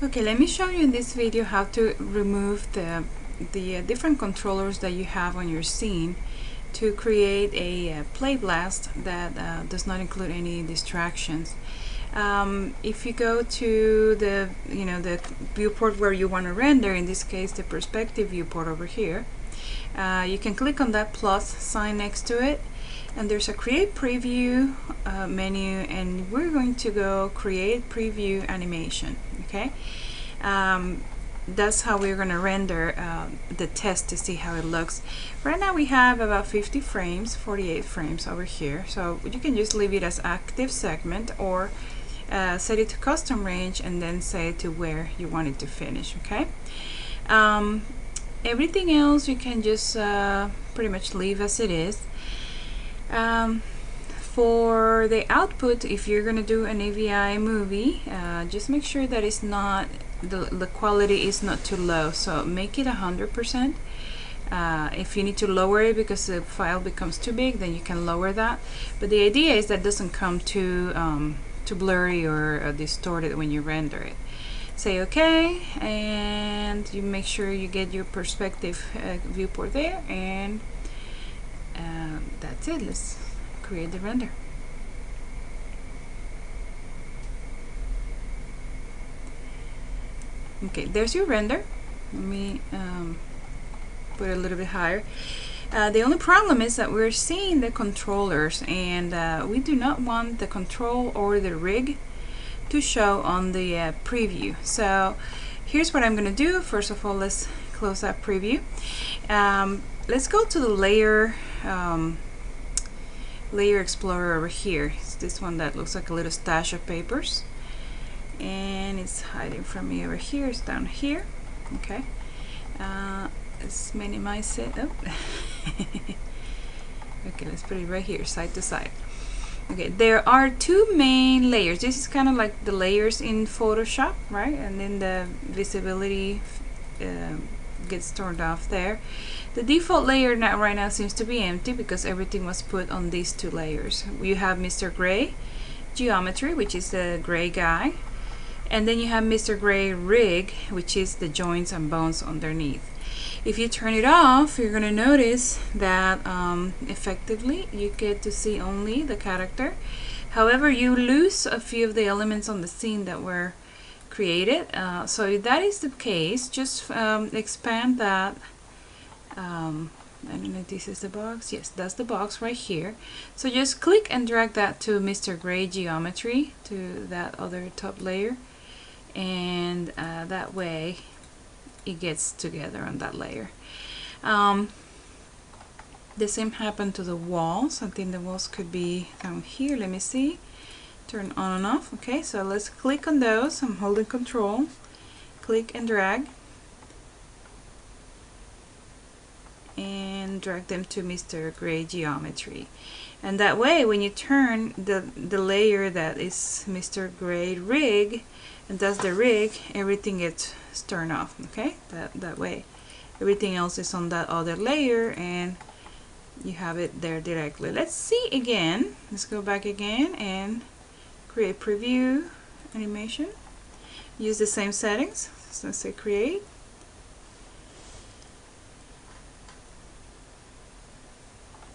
Okay, let me show you in this video how to remove the different controllers that you have on your scene to create a play blast that does not include any distractions. If you go to the viewport where you want to render, in this case the perspective viewport over here, you can click on that plus sign next to it, and there's a create preview menu, and we're going to go create preview animation. Okay, that's how we're going to render the test to see how it looks. Right now we have about 50 frames, 48 frames over here, so you can just leave it as active segment or set it to custom range and then say to where you want it to finish. Okay, everything else you can just pretty much leave as it is. For the output, if you're going to do an AVI movie, just make sure that it's not the quality is not too low, so make it 100%. If you need to lower it because the file becomes too big, then you can lower that, but the idea is that it doesn't come too blurry or distorted when you render it. Say OK, and you make sure you get your perspective viewport there, and that's it. Let's create the render. Okay, there's your render. Let me put it a little bit higher. The only problem is that we're seeing the controllers, and we do not want the control or the rig to show on the preview. So here's what I'm going to do. First of all, let's close that preview. Let's go to the layer explorer over here. It's this one that looks like a little stash of papers, and it's hiding from me over here. It's down here. Okay, let's minimize it. Oh. Okay, let's put it right here, side to side. Okay, there are two main layers. This is kind of like the layers in Photoshop, right? And then the visibility gets turned off there. The default layer right now seems to be empty because everything was put on these two layers. You have Mr. Gray Geometry, which is the gray guy, and then you have Mr. Gray Rig, which is the joints and bones underneath. If you turn it off, you're going to notice that effectively you get to see only the character. However, you lose a few of the elements on the scene that were created. So if that is the case, just expand that. I don't know if this is the box. Yes, that's the box right here. So just click and drag that to Mr. Gray Geometry, to that other top layer, and that way it gets together on that layer. The same happened to the walls. I think the walls could be down here. Let me see. Turn on and off. Okay, so let's click on those. I'm holding control. Click and drag. And drag them to Mr. Gray Geometry. And that way, when you turn the layer that is Mr. Gray Rig, and that's the rig, everything gets turned off. Okay, that way everything else is on that other layer, and you have it there directly. Let's see again. Let's go back again and create preview animation. Use the same settings. So let's say create.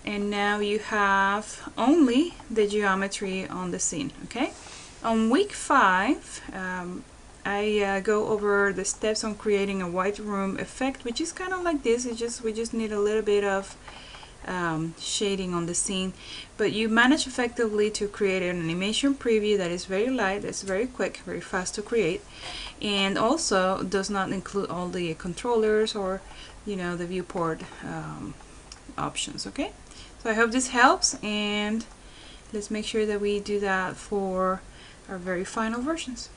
And now you have only the geometry on the scene. Okay. On week 5, I go over the steps on creating a white room effect, which is kind of like this. We just need a little bit of shading on the scene, but you manage effectively to create an animation preview that is very light, that's very quick, very fast to create, and also does not include all the controllers or the viewport options. Okay, so I hope this helps, and let's make sure that we do that for our very final versions.